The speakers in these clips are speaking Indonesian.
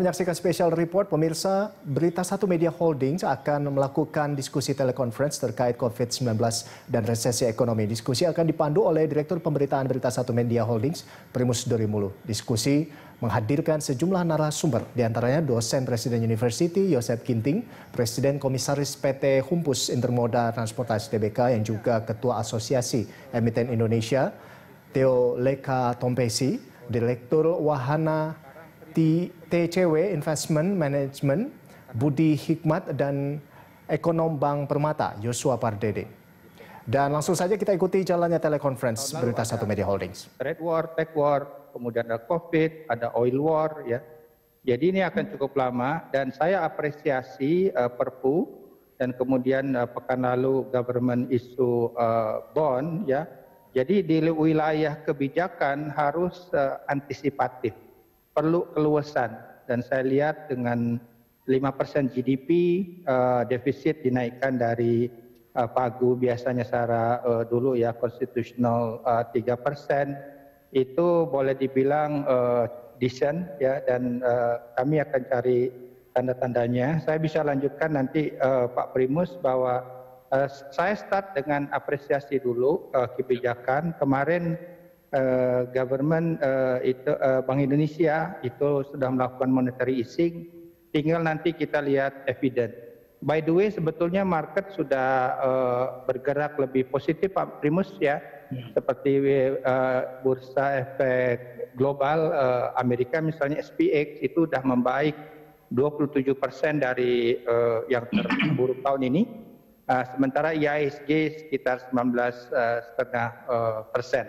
Menyaksikan special report, pemirsa, Berita Satu Media Holdings akan melakukan diskusi telekonferensi terkait COVID-19 dan resesi ekonomi. Diskusi akan dipandu oleh Direktur Pemberitaan Berita Satu Media Holdings, Primus Dorimulu. Diskusi menghadirkan sejumlah narasumber, diantaranya dosen Presiden University, Yosep Ginting, Presiden Komisaris PT Humpus Intermoda Transportasi Tbk yang juga Ketua Asosiasi Emiten Indonesia, Theo Leka Tompesi, Direktur Wahana TCW Investment Management, Budi Hikmat, dan Ekonom Bank Permata, Yosua Pardede. Dan langsung saja kita ikuti jalannya telekonferensi Berita Satu Media Holdings. Trade war, tech war, kemudian ada COVID, ada oil war, ya. Jadi ini akan cukup lama dan saya apresiasi Perpu dan kemudian pekan lalu government issue bond, ya. Jadi di wilayah kebijakan harus antisipatif. Perlu keluasan, dan saya lihat dengan 5% GDP defisit dinaikkan dari pagu biasanya secara dulu ya konstitusional 3%, itu boleh dibilang decent ya, dan kami akan cari tanda-tandanya. Saya bisa lanjutkan nanti Pak Primus bahwa saya start dengan apresiasi dulu kebijakan kemarin. Government itu Bank Indonesia itu sudah melakukan monetary easing, tinggal nanti kita lihat evidence. By the way, sebetulnya market sudah bergerak lebih positif Pak Primus ya, seperti bursa efek global Amerika misalnya SPX itu sudah membaik 27% dari yang terburuk tahun ini, sementara IHSG sekitar 19,5%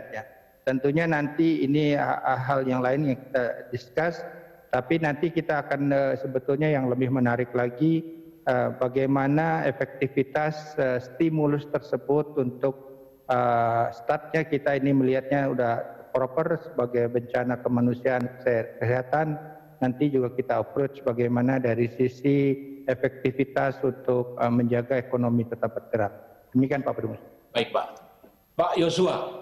ya. Tentunya nanti ini hal yang lain yang kita discuss, tapi nanti kita akan sebetulnya yang lebih menarik lagi bagaimana efektivitas stimulus tersebut untuk startnya kita ini melihatnya udah proper sebagai bencana kemanusiaan kesehatan, nanti juga kita approach bagaimana dari sisi efektivitas untuk menjaga ekonomi tetap bergerak. Demikian Pak Primus. Baik Pak. Pak Yosua.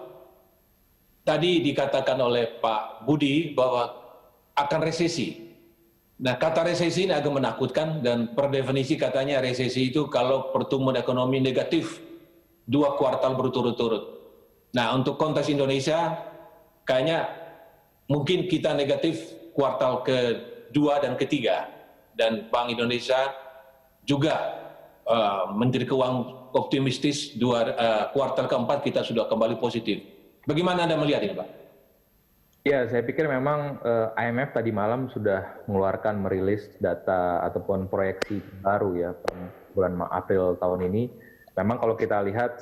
Tadi dikatakan oleh Pak Budi bahwa akan resesi. Nah, kata resesi ini agak menakutkan dan per definisi katanya resesi itu kalau pertumbuhan ekonomi negatif 2 kuartal berturut-turut. Nah, untuk konteks Indonesia kayaknya mungkin kita negatif kuartal ke-2 dan ke-3. Dan Bank Indonesia juga Menteri Keuangan optimistis kuartal ke-4 kita sudah kembali positif. Bagaimana Anda melihat ini, Pak? Ya, saya pikir memang IMF tadi malam sudah mengeluarkan merilis data ataupun proyeksi baru ya bulan April tahun ini. Memang kalau kita lihat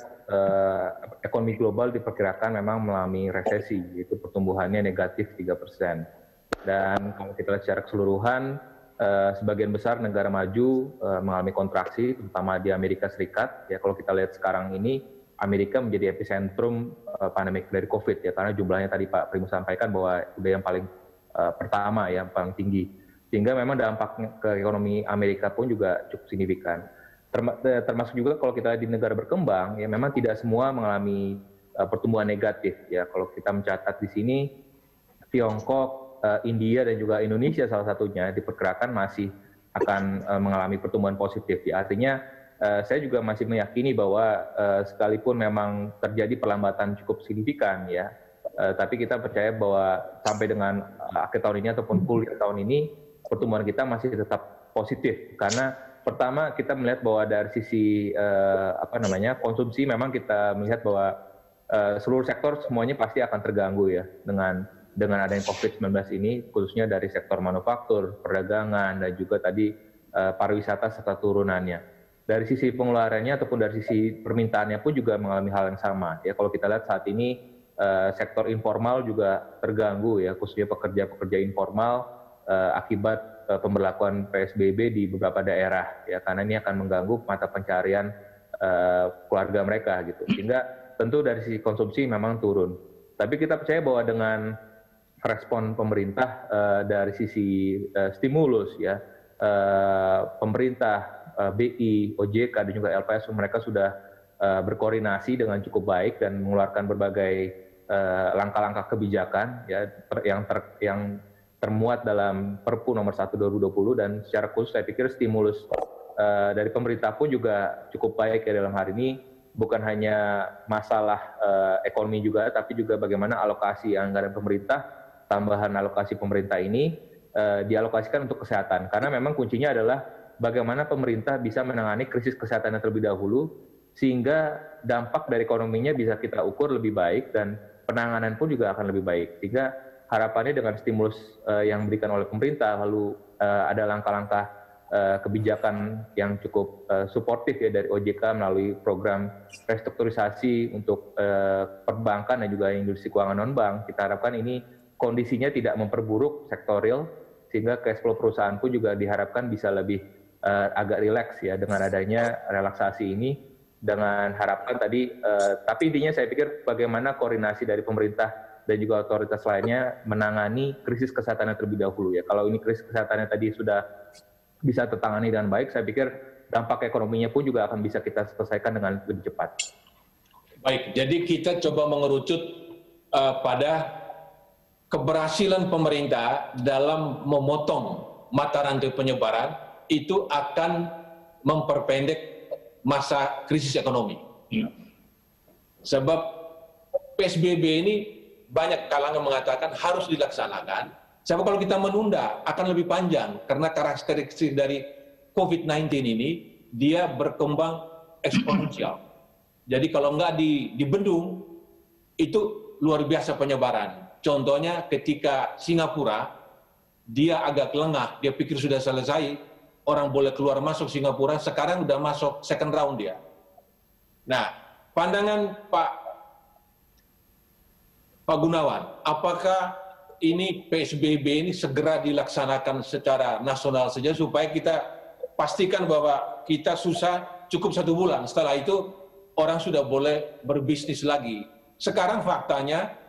ekonomi global diperkirakan memang mengalami resesi, yaitu pertumbuhannya negatif 3%. Dan kalau kita lihat secara keseluruhan, sebagian besar negara maju mengalami kontraksi, terutama di Amerika Serikat. Ya, kalau kita lihat sekarang ini, Amerika menjadi epicentrum pandemik dari COVID ya, karena jumlahnya tadi Pak Primus sampaikan bahwa udah yang paling pertama ya, yang paling tinggi. Sehingga memang dampaknya ke ekonomi Amerika pun juga cukup signifikan. Termasuk juga kalau kita di negara berkembang ya, memang tidak semua mengalami pertumbuhan negatif ya. Kalau kita mencatat di sini, Tiongkok, India dan juga Indonesia salah satunya diperkirakan masih akan mengalami pertumbuhan positif ya. Artinya saya juga masih meyakini bahwa sekalipun memang terjadi perlambatan cukup signifikan ya, tapi kita percaya bahwa sampai dengan akhir tahun ini ataupun full tahun ini pertumbuhan kita masih tetap positif, karena pertama kita melihat bahwa dari sisi konsumsi memang kita melihat bahwa seluruh sektor semuanya pasti akan terganggu ya dengan adanya COVID-19 ini, khususnya dari sektor manufaktur, perdagangan dan juga tadi pariwisata serta turunannya. Dari sisi pengeluarannya ataupun dari sisi permintaannya pun juga mengalami hal yang sama. Ya, kalau kita lihat saat ini sektor informal juga terganggu ya, khususnya pekerja-pekerja informal akibat pemberlakuan PSBB di beberapa daerah ya, karena ini akan mengganggu mata pencarian keluarga mereka gitu. Sehingga tentu dari sisi konsumsi memang turun. Tapi kita percaya bahwa dengan respon pemerintah dari sisi stimulus ya, pemerintah, BI, OJK dan juga LPS mereka sudah berkoordinasi dengan cukup baik dan mengeluarkan berbagai langkah-langkah kebijakan ya yang termuat dalam Perpu nomor 1 2020, dan secara khusus saya pikir stimulus dari pemerintah pun juga cukup baik ya dalam hari ini. Bukan hanya masalah ekonomi juga, tapi juga bagaimana alokasi anggaran pemerintah, tambahan alokasi pemerintah ini dialokasikan untuk kesehatan. Karena memang kuncinya adalah bagaimana pemerintah bisa menangani krisis kesehatan terlebih dahulu, sehingga dampak dari ekonominya bisa kita ukur lebih baik dan penanganan pun juga akan lebih baik. Sehingga harapannya dengan stimulus yang diberikan oleh pemerintah, lalu ada langkah-langkah kebijakan yang cukup suportif ya dari OJK melalui program restrukturisasi untuk perbankan dan juga industri keuangan non-bank. Kita harapkan ini kondisinya tidak memperburuk sektor real, sehingga cash flow perusahaan pun juga diharapkan bisa lebih agak rileks ya dengan adanya relaksasi ini, dengan harapan tadi, tapi intinya saya pikir bagaimana koordinasi dari pemerintah dan juga otoritas lainnya menangani krisis kesehatan terlebih dahulu ya. Kalau ini krisis kesehatannya tadi sudah bisa tertangani dengan baik, saya pikir dampak ekonominya pun juga akan bisa kita selesaikan dengan lebih cepat. Baik, jadi kita coba mengerucut pada keberhasilan pemerintah dalam memotong mata rantai penyebaran itu akan memperpendek masa krisis ekonomi. Sebab PSBB ini banyak kalangan mengatakan harus dilaksanakan. Sebab kalau kita menunda akan lebih panjang karena karakteristik dari COVID-19 ini dia berkembang eksponensial. Jadi kalau nggak dibendung itu luar biasa penyebaran. Contohnya ketika Singapura dia agak lengah, dia pikir sudah selesai, orang boleh keluar masuk Singapura, sekarang udah masuk second round dia. Nah, pandangan Pak Gunawan, apakah ini PSBB ini segera dilaksanakan secara nasional saja supaya kita pastikan bahwa kita susah cukup 1 bulan. Setelah itu orang sudah boleh berbisnis lagi. Sekarang faktanya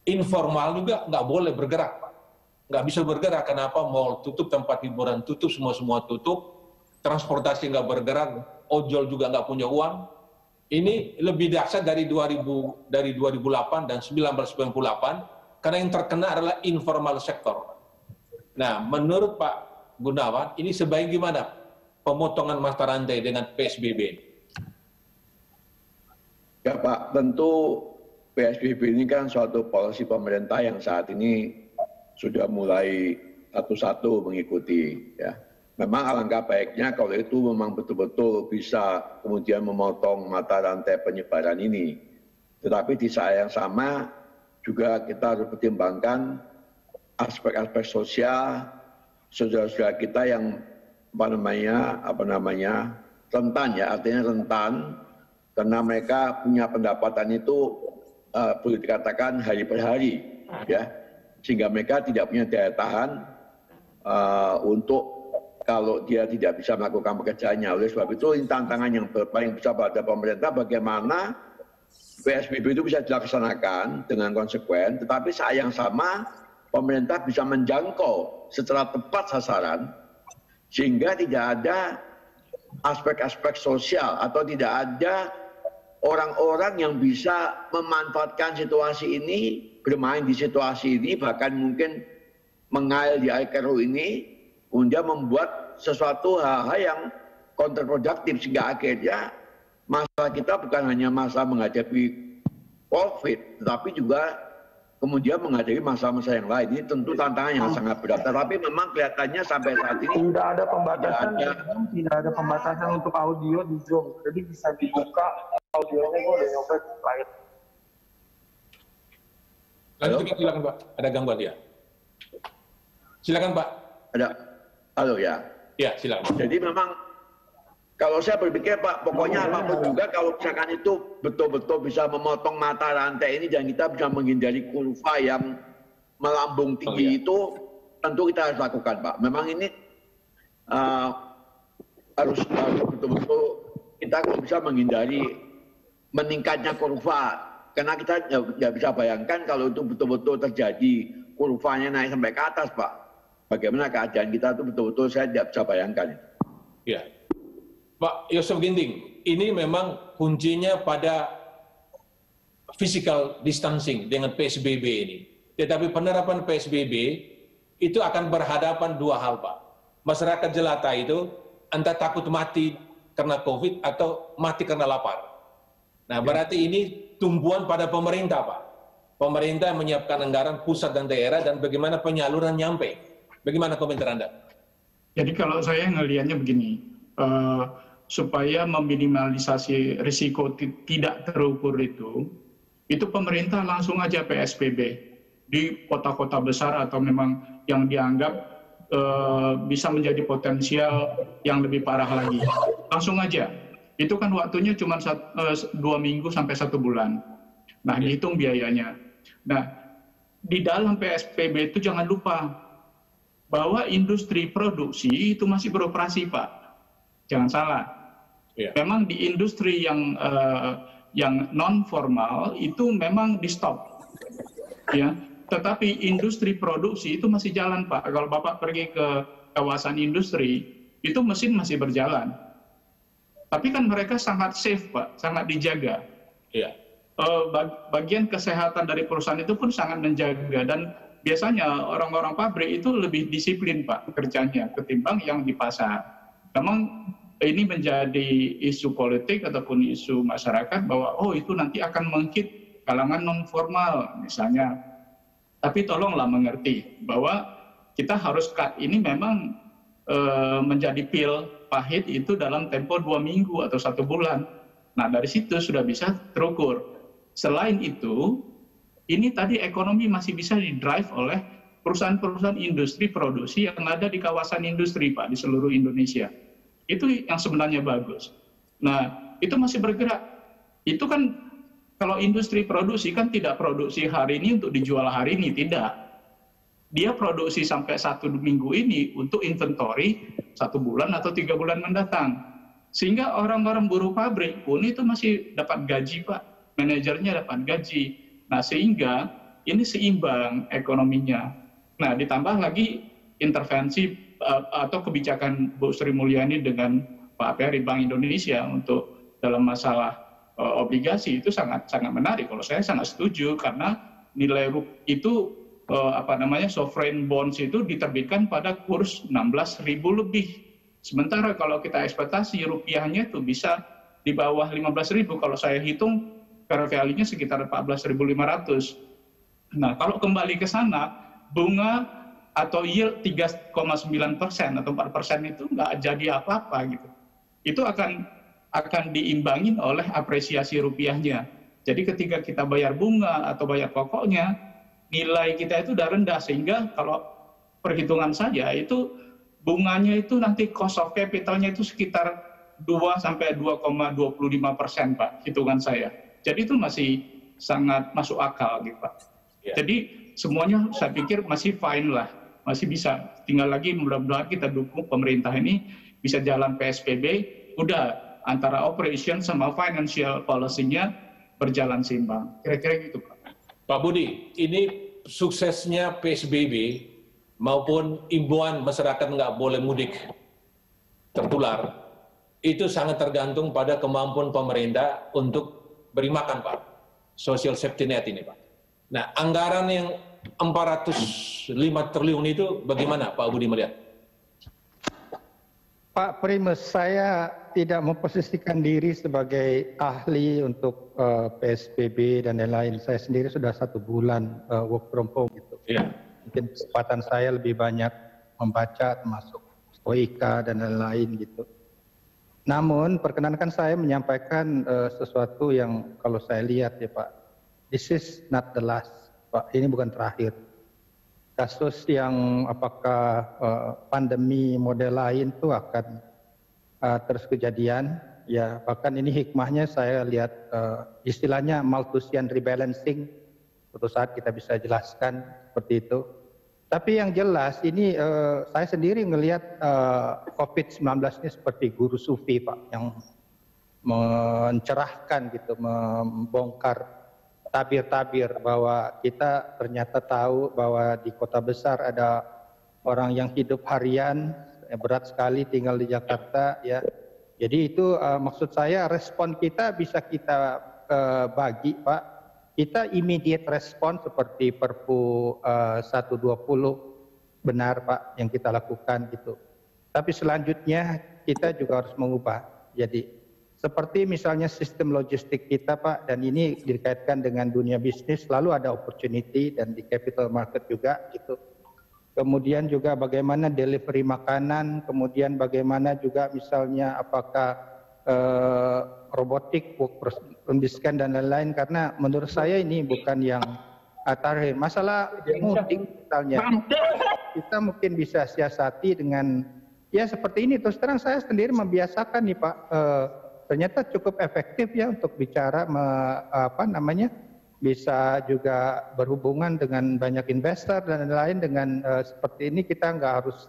informal juga nggak boleh bergerak, Pak. Nggak bisa bergerak. Kenapa? Mall tutup, tempat hiburan tutup, semua tutup, transportasi nggak bergerak, ojol juga nggak punya uang. Ini lebih dahsyat dari 2008 dan 1998. Karena yang terkena adalah informal sektor. Nah, menurut Pak Gunawan, ini sebaiknya gimana pemotongan mata rantai dengan PSBB? Ya Pak, tentu PSBB ini kan suatu polisi pemerintah yang saat ini sudah mulai satu-satu mengikuti. Ya. Memang alangkah baiknya kalau itu memang betul-betul bisa kemudian memotong mata rantai penyebaran ini. Tetapi di saat yang sama, juga kita harus pertimbangkan aspek-aspek sosial saudara-saudara kita yang rentan ya, artinya rentan karena mereka punya pendapatan itu boleh dikatakan hari per hari ya, sehingga mereka tidak punya daya tahan untuk kalau dia tidak bisa melakukan pekerjaannya. Oleh sebab itu tantangan yang paling besar pada pemerintah bagaimana PSBB itu bisa dilaksanakan dengan konsekuen, tetapi saat yang sama pemerintah bisa menjangkau secara tepat sasaran, sehingga tidak ada aspek-aspek sosial atau tidak ada orang-orang yang bisa memanfaatkan situasi ini, bermain di situasi ini, bahkan mungkin mengail di air keruh ini, kemudian membuat sesuatu hal-hal yang kontraproduktif, sehingga akhirnya masalah kita bukan hanya masalah menghadapi COVID, tetapi juga kemudian menghadapi masalah-masalah yang lain. Ini tentu tantangan yang sangat berat. Tetapi memang kelihatannya sampai saat ini tidak ada pembatasan untuk audio di Zoom. Jadi bisa dibuka audionya, gue udah nyoba lain. Lanjutkan, silakan Pak. Ada gangguan ya? Silakan Pak. Ada. Halo ya. Ya, silakan. Jadi memang kalau saya berpikir Pak, pokoknya apapun juga kalau misalkan itu betul-betul bisa memotong mata rantai ini dan kita bisa menghindari kurva yang melambung tinggi itu, tentu kita harus lakukan Pak. Memang ini harus betul-betul kita bisa menghindari meningkatnya kurva. Karena kita nggak bisa bayangkan kalau itu betul-betul terjadi kurvanya naik sampai ke atas Pak. Bagaimana keadaan kita itu betul-betul saya tidak bisa bayangkan. Ya. Pak Yosef Ginting, ini memang kuncinya pada physical distancing dengan PSBB ini. Tetapi penerapan PSBB itu akan berhadapan dua hal, Pak. Masyarakat jelata itu entah takut mati karena COVID atau mati karena lapar. Nah, berarti ini tumbuhan pada pemerintah, Pak. Pemerintah menyiapkan anggaran pusat dan daerah dan bagaimana penyaluran nyampe. Bagaimana komentar Anda? Jadi kalau saya ngelihatnya begini, supaya meminimalisasi risiko tidak terukur itu pemerintah langsung aja PSBB di kota-kota besar atau memang yang dianggap bisa menjadi potensial yang lebih parah lagi. Langsung aja. Itu kan waktunya cuma 2 minggu sampai 1 bulan. Nah, dihitung biayanya. Nah, di dalam PSBB itu jangan lupa bahwa industri produksi itu masih beroperasi, Pak. Jangan salah. Memang di industri yang non formal itu memang di stop, ya. Tetapi industri produksi itu masih jalan, Pak. Kalau Bapak pergi ke kawasan industri, itu mesin masih berjalan. Tapi kan mereka sangat safe, Pak, sangat dijaga. Iya. Bagian kesehatan dari perusahaan itu pun sangat menjaga, dan biasanya orang-orang pabrik itu lebih disiplin, Pak, kerjanya ketimbang yang di pasar. Memang ini menjadi isu politik ataupun isu masyarakat bahwa itu nanti akan mengkit kalangan non formal misalnya. Tapi tolonglah mengerti bahwa kita harus cut ini memang menjadi pil pahit itu dalam tempo 2 minggu atau 1 bulan. Nah, dari situ sudah bisa terukur. Selain itu, ini tadi ekonomi masih bisa di-drive oleh perusahaan-perusahaan industri produksi yang ada di kawasan industri, Pak, di seluruh Indonesia. Itu yang sebenarnya bagus. Nah, itu masih bergerak. Itu kan kalau industri produksi kan tidak produksi hari ini untuk dijual hari ini, tidak. Dia produksi sampai 1 minggu ini untuk inventory 1 bulan atau 3 bulan mendatang. Sehingga orang-orang buruh pabrik pun itu masih dapat gaji, Pak. Manajernya dapat gaji. Nah, sehingga ini seimbang ekonominya. Nah, ditambah lagi intervensi atau kebijakan Bu Sri Mulyani dengan Pak Peri Bank Indonesia untuk dalam masalah obligasi itu sangat menarik. Kalau saya sangat setuju karena nilai itu sovereign bonds itu diterbitkan pada kurs 16.000 lebih. Sementara kalau kita ekspektasi rupiahnya itu bisa di bawah 15.000. Kalau saya hitung fair value-nya sekitar 14.500. Nah, kalau kembali ke sana, bunga atau yield 3,9% atau 4% itu nggak jadi apa-apa gitu. Itu akan diimbangin oleh apresiasi rupiahnya. Jadi ketika kita bayar bunga atau bayar pokoknya, nilai kita itu udah rendah, sehingga kalau perhitungan saya itu bunganya itu nanti cost of capitalnya itu sekitar 2 sampai 2,25%, Pak, hitungan saya. Jadi itu masih sangat masuk akal gitu, Pak. Ya. Jadi semuanya saya pikir masih fine lah, masih bisa. Tinggal lagi mudah-mudahan kita dukung pemerintah ini bisa jalan PSBB, udah antara operation sama financial policy-nya berjalan seimbang. Kira-kira gitu, Pak. Pak Budi, ini suksesnya PSBB maupun imbauan masyarakat nggak boleh mudik tertular, itu sangat tergantung pada kemampuan pemerintah untuk beri makan, Pak. Social safety net ini, Pak. Nah, anggaran yang 405 triliun itu bagaimana Pak Budi melihat? Pak Primus, saya tidak memposisikan diri sebagai ahli untuk PSBB dan lain-lain. Saya sendiri sudah 1 bulan work from home gitu. Ya. Mungkin kesempatan saya lebih banyak membaca, termasuk Stoika dan lain-lain gitu. Namun perkenankan saya menyampaikan sesuatu yang kalau saya lihat ya Pak, this is not the last, Pak. Ini bukan terakhir. Kasus yang apakah pandemi model lain itu akan terus kejadian, ya bahkan ini hikmahnya saya lihat istilahnya Malthusian rebalancing, suatu saat kita bisa jelaskan seperti itu. Tapi yang jelas ini saya sendiri melihat COVID-19 ini seperti guru sufi, Pak, yang mencerahkan gitu, membongkar tabir-tabir bahwa kita ternyata tahu bahwa di kota besar ada orang yang hidup harian berat sekali tinggal di Jakarta ya. Jadi itu maksud saya respon kita bisa kita bagi, Pak. Kita immediate respon seperti Perpu 120 benar Pak yang kita lakukan gitu. Tapi selanjutnya kita juga harus mengubah. Jadi seperti misalnya sistem logistik kita Pak, dan ini dikaitkan dengan dunia bisnis, selalu ada opportunity dan di capital market juga gitu. Kemudian juga bagaimana delivery makanan, kemudian bagaimana juga misalnya apakah robotik, work scan dan lain-lain, karena menurut saya ini bukan yang terakhir. Masalah mudik misalnya, kita mungkin bisa siasati dengan ya seperti ini. Terus terang saya sendiri membiasakan nih Pak, ternyata cukup efektif ya untuk bicara bisa juga berhubungan dengan banyak investor dan lain-lain. Dengan seperti ini kita nggak harus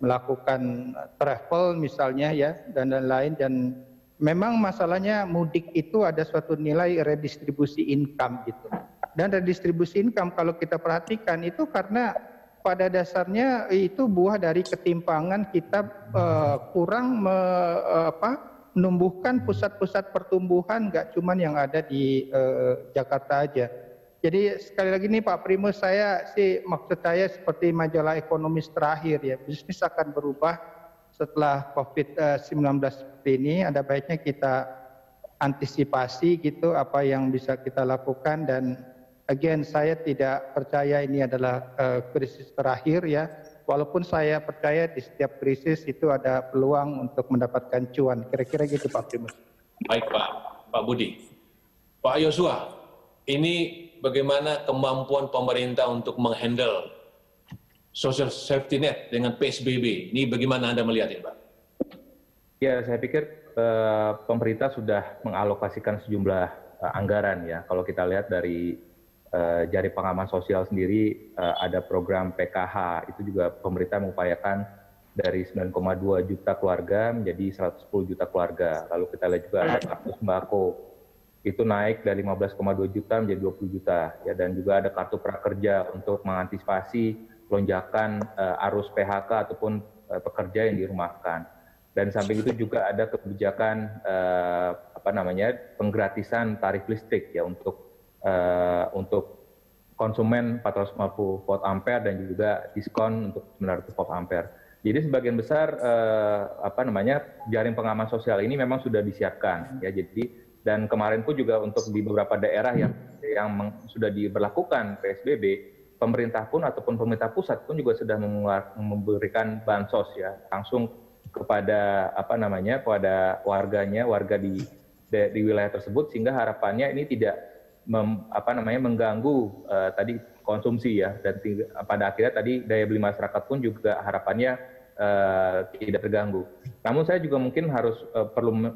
melakukan travel misalnya ya dan lain-lain. Dan memang masalahnya mudik itu ada suatu nilai redistribusi income gitu. Dan redistribusi income kalau kita perhatikan itu karena pada dasarnya itu buah dari ketimpangan kita kurang menumbuhkan pusat-pusat pertumbuhan, nggak cuma yang ada di Jakarta aja. Jadi sekali lagi nih Pak Primus, maksud saya seperti majalah ekonomis terakhir ya, bisnis akan berubah setelah COVID-19 seperti ini. Ada baiknya kita antisipasi gitu apa yang bisa kita lakukan. Dan again, saya tidak percaya ini adalah krisis terakhir ya. Walaupun saya percaya di setiap krisis itu ada peluang untuk mendapatkan cuan. Kira-kira gitu Pak Primus. Baik Pak Budi. Pak Yosua, ini bagaimana kemampuan pemerintah untuk menghandle social safety net dengan PSBB? Ini bagaimana Anda melihatnya Pak? Ya, saya pikir pemerintah sudah mengalokasikan sejumlah anggaran ya. Kalau kita lihat dari Jaring Pengaman Sosial sendiri ada program PKH, itu juga pemerintah mengupayakan dari 9,2 juta keluarga menjadi 110 juta keluarga. Lalu kita lihat juga ada kartu sembako, itu naik dari 15,2 juta menjadi 20 juta. Ya, dan juga ada kartu prakerja untuk mengantisipasi lonjakan arus PHK ataupun pekerja yang dirumahkan. Dan samping itu juga ada kebijakan penggratisan tarif listrik ya untuk konsumen 450 volt ampere dan juga diskon untuk 900 volt ampere. Jadi sebagian besar jaring pengaman sosial ini memang sudah disiapkan ya. Jadi dan kemarin pun juga untuk di beberapa daerah yang sudah diberlakukan PSBB, pemerintah pun ataupun pemerintah pusat pun juga sudah memberikan bansos ya langsung kepada kepada warga di wilayah tersebut, sehingga harapannya ini tidak mengganggu tadi konsumsi ya, dan pada akhirnya tadi daya beli masyarakat pun juga harapannya tidak terganggu. Namun saya juga mungkin harus perlu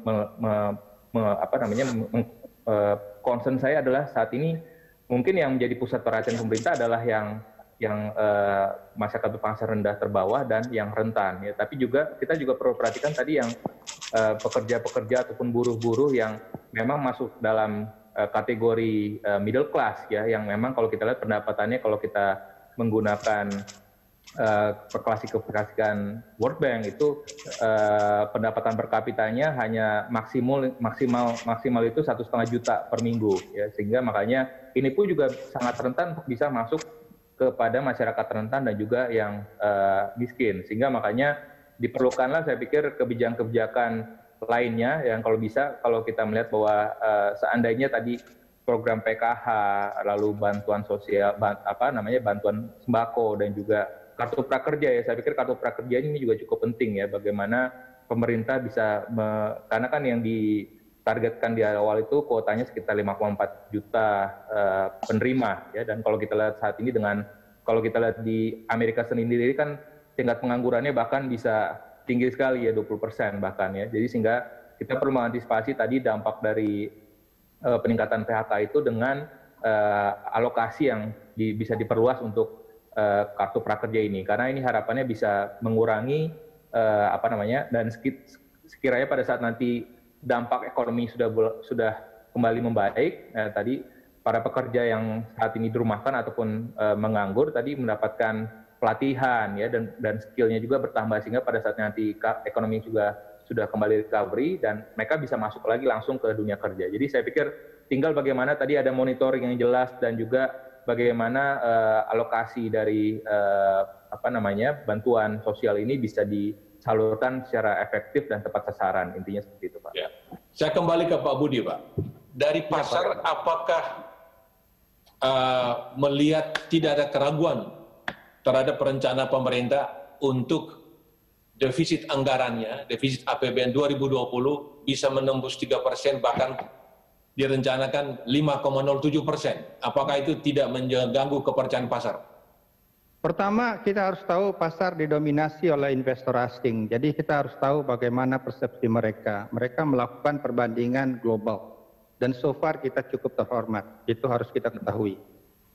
concern saya adalah saat ini mungkin yang menjadi pusat perhatian pemerintah adalah yang masyarakat berpenghasilan rendah terbawah dan yang rentan ya. Tapi juga kita juga perlu perhatikan tadi yang pekerja-pekerja ataupun buruh-buruh yang memang masuk dalam kategori middle class ya, yang memang kalau kita lihat pendapatannya, kalau kita menggunakan klasifikasikan World Bank itu pendapatan per kapitanya hanya maksimal itu 1,5 juta per minggu ya, sehingga makanya ini pun juga sangat rentan untuk bisa masuk kepada masyarakat rentan dan juga yang miskin, sehingga makanya diperlukanlah saya pikir kebijakan lainnya yang kalau bisa, kalau kita melihat bahwa seandainya tadi program PKH, lalu bantuan sosial, bantuan sembako dan juga kartu prakerja ya, saya pikir kartu prakerja ini juga cukup penting ya, bagaimana pemerintah bisa karena kan yang ditargetkan di awal itu kuotanya sekitar 5,4 juta penerima ya, dan kalau kita lihat saat ini kalau kita lihat di Amerika sendiri kan tingkat penganggurannya bahkan bisa tinggi sekali ya, 20% bahkan ya. Jadi sehingga kita perlu mengantisipasi tadi dampak dari peningkatan PHK itu dengan alokasi yang bisa diperluas untuk kartu prakerja ini, karena ini harapannya bisa mengurangi dan sekiranya pada saat nanti dampak ekonomi sudah kembali membaik, tadi para pekerja yang saat ini dirumahkan ataupun menganggur tadi mendapatkan pelatihan ya, dan skillnya juga bertambah, sehingga pada saat nanti ekonomi juga sudah kembali recovery dan mereka bisa masuk lagi langsung ke dunia kerja. Jadi saya pikir tinggal bagaimana tadi ada monitoring yang jelas dan juga bagaimana alokasi dari bantuan sosial ini bisa disalurkan secara efektif dan tepat sasaran, intinya seperti itu, Pak. Ya. Saya kembali ke Pak Budi, Pak. Dari pasar, apakah melihat tidak ada keraguan terhadap rencana pemerintah untuk defisit anggarannya, defisit APBN 2020 bisa menembus 3%, bahkan direncanakan 5,07%. Apakah itu tidak mengganggu kepercayaan pasar? Pertama, kita harus tahu pasar didominasi oleh investor asing. Jadi kita harus tahu bagaimana persepsi mereka. Mereka melakukan perbandingan global. Dan so far kita cukup terhormat. Itu harus kita ketahui.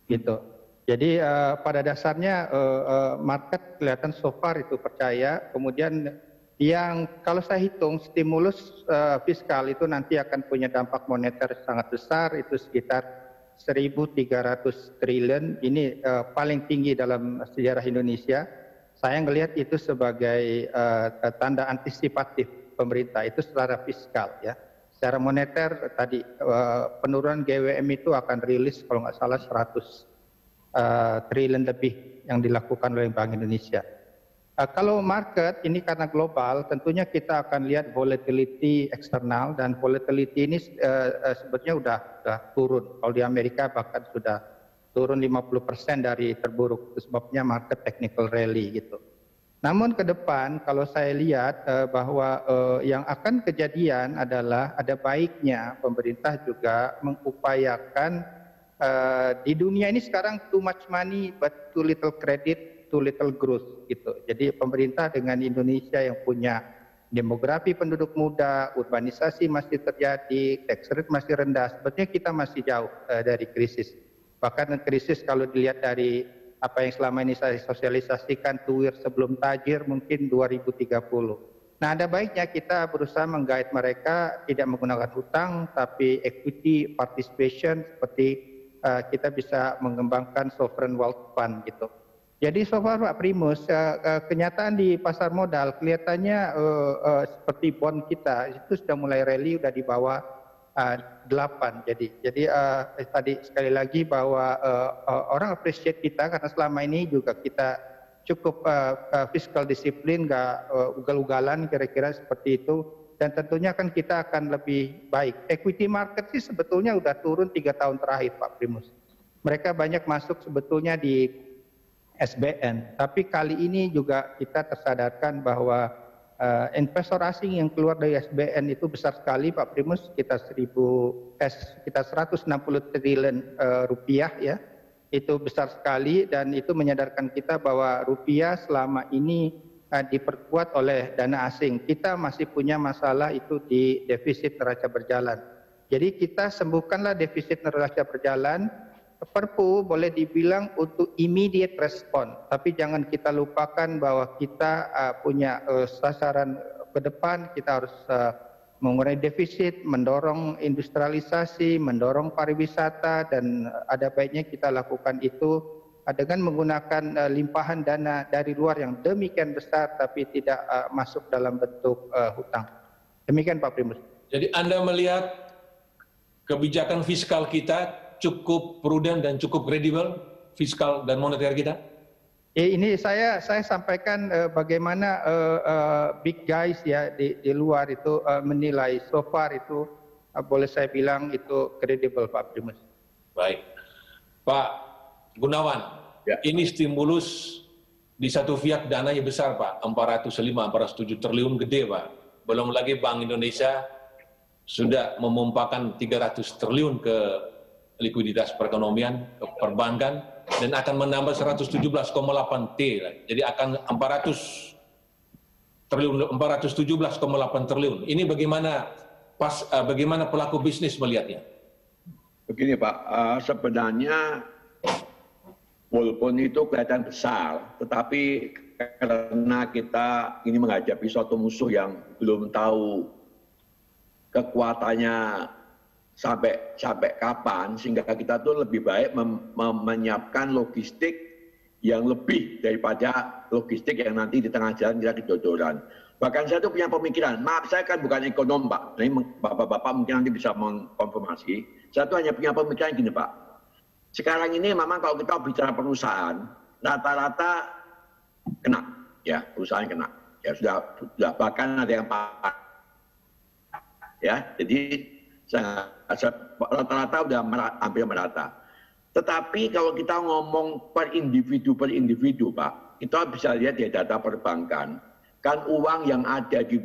Gitu. Jadi pada dasarnya market kelihatan so far itu percaya. Kemudian yang kalau saya hitung stimulus fiskal itu nanti akan punya dampak moneter sangat besar, itu sekitar 1.300 triliun. Ini paling tinggi dalam sejarah Indonesia. Saya melihat itu sebagai tanda antisipatif pemerintah itu secara fiskal ya. Secara moneter tadi penurunan GWM itu akan rilis kalau nggak salah 100 triliun lebih yang dilakukan oleh Bank Indonesia. Kalau market ini karena global, tentunya kita akan lihat volatility eksternal, dan volatility ini sebetulnya sudah turun. Kalau di Amerika bahkan sudah turun 50% dari terburuk. Itu sebabnya market technical rally gitu. Namun ke depan kalau saya lihat bahwa yang akan kejadian adalah ada baiknya pemerintah juga mengupayakan di dunia ini sekarang too much money but too little credit, too little growth gitu. Jadi pemerintah dengan Indonesia yang punya demografi penduduk muda, urbanisasi masih terjadi, tax rate masih rendah, sebetulnya kita masih jauh dari krisis. Bahkan krisis kalau dilihat dari apa yang selama ini saya sosialisasikan, 2 years sebelum tajir mungkin 2030. Nah, ada baiknya kita berusaha menggait mereka tidak menggunakan hutang, tapi equity participation seperti kita bisa mengembangkan sovereign wealth fund gitu. Jadi so far Pak Primus, kenyataan di pasar modal kelihatannya seperti bond kita itu sudah mulai rally, sudah di bawah 8. Jadi tadi sekali lagi bahwa orang appreciate kita karena selama ini juga kita cukup fiscal disiplin, nggak ugal-ugalan kira-kira seperti itu. Dan tentunya kan kita akan lebih baik. Equity market sih sebetulnya udah turun 3 tahun terakhir Pak Primus. Mereka banyak masuk sebetulnya di SBN. Tapi kali ini juga kita tersadarkan bahwa investor asing yang keluar dari SBN itu besar sekali Pak Primus, sekitar 160 triliun rupiah ya. Itu besar sekali dan itu menyadarkan kita bahwa rupiah selama ini diperkuat oleh dana asing. Kita masih punya masalah itu di defisit neraca berjalan. Jadi kita sembuhkanlah defisit neraca berjalan. Perpu boleh dibilang untuk immediate response, tapi jangan kita lupakan bahwa kita punya sasaran ke depan. Kita harus mengurangi defisit, mendorong industrialisasi, mendorong pariwisata, dan ada baiknya kita lakukan itu dengan menggunakan limpahan dana dari luar yang demikian besar tapi tidak masuk dalam bentuk hutang. Demikian Pak Primus. Jadi Anda melihat kebijakan fiskal kita cukup prudent dan cukup kredibel, fiskal dan moneter kita? Ini saya sampaikan bagaimana big guys ya di luar itu menilai. So far itu boleh saya bilang itu kredibel Pak Primus. Baik. Pak Gunawan, ya. Ini stimulus di satu pihak dananya besar Pak, 405-407 triliun, gede Pak. Belum lagi Bank Indonesia sudah memumpakan 300 triliun ke likuiditas perekonomian, ke perbankan, dan akan menambah 117,8 T. Jadi akan 417,8 triliun. Ini bagaimana pelaku bisnis melihatnya? Begini Pak, sebenarnya walaupun itu kelihatan besar, tetapi karena kita ini menghadapi suatu musuh yang belum tahu kekuatannya sampai kapan, sehingga kita tuh lebih baik menyiapkan logistik yang lebih daripada logistik yang nanti di tengah jalan kita kedodoran. Bahkan saya tuh punya pemikiran, maaf saya kan bukan ekonom Pak, ini bapak-bapak mungkin nanti bisa mengkonfirmasi. Saya tuh hanya punya pemikiran gini Pak, sekarang ini memang kalau kita bicara perusahaan, rata-rata kena, ya perusahaan kena, ya sudah bahkan ada yang ya, jadi rata-rata udah hampir merata. Tetapi kalau kita ngomong per individu Pak, kita bisa lihat di data perbankan, kan uang yang ada di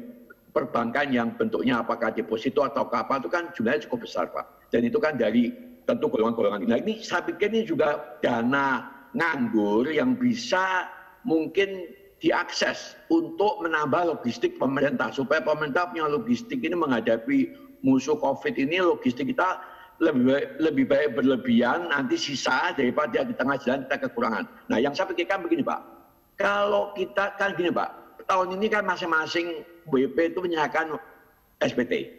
perbankan yang bentuknya apakah deposito atau apa itu kan jumlahnya cukup besar Pak. Dan itu kan dari tentu golongan-golongan. Nah ini saya pikir ini juga dana nganggur yang bisa mungkin diakses untuk menambah logistik pemerintah. Supaya pemerintah punya logistik ini menghadapi musuh COVID ini, logistik kita lebih baik berlebihan, nanti sisa daripada di tengah jalan kita kekurangan. Nah yang saya pikirkan begini Pak, kalau kita kan gini Pak, tahun ini kan masing-masing WP itu menyerahkan SPT.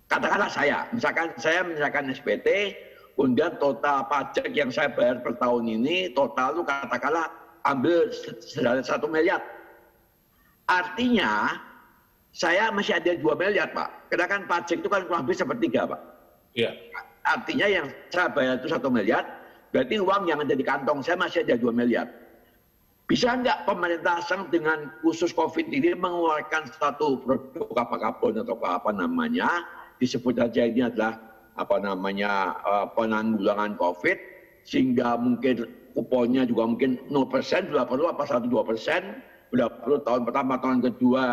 Katakanlah misalkan saya menyerahkan SPT, kemudian total pajak yang saya bayar per tahun ini, total itu katakanlah ambil 1 miliar. Artinya, saya masih ada 2 miliar Pak. Karena kan pajak itu kan kurang lebih 1/3 Pak. Iya. Artinya yang saya bayar itu 1 miliar, berarti uang yang ada di kantong saya masih ada 2 miliar. Bisa nggak pemerintah dengan khusus COVID ini mengeluarkan satu produk apakah pun atau apa namanya, disebut saja ini adalah apa namanya penanggulangan COVID, sehingga mungkin kuponnya juga mungkin 0%, bila perlu apa 1-2%, bila perlu tahun pertama, tahun kedua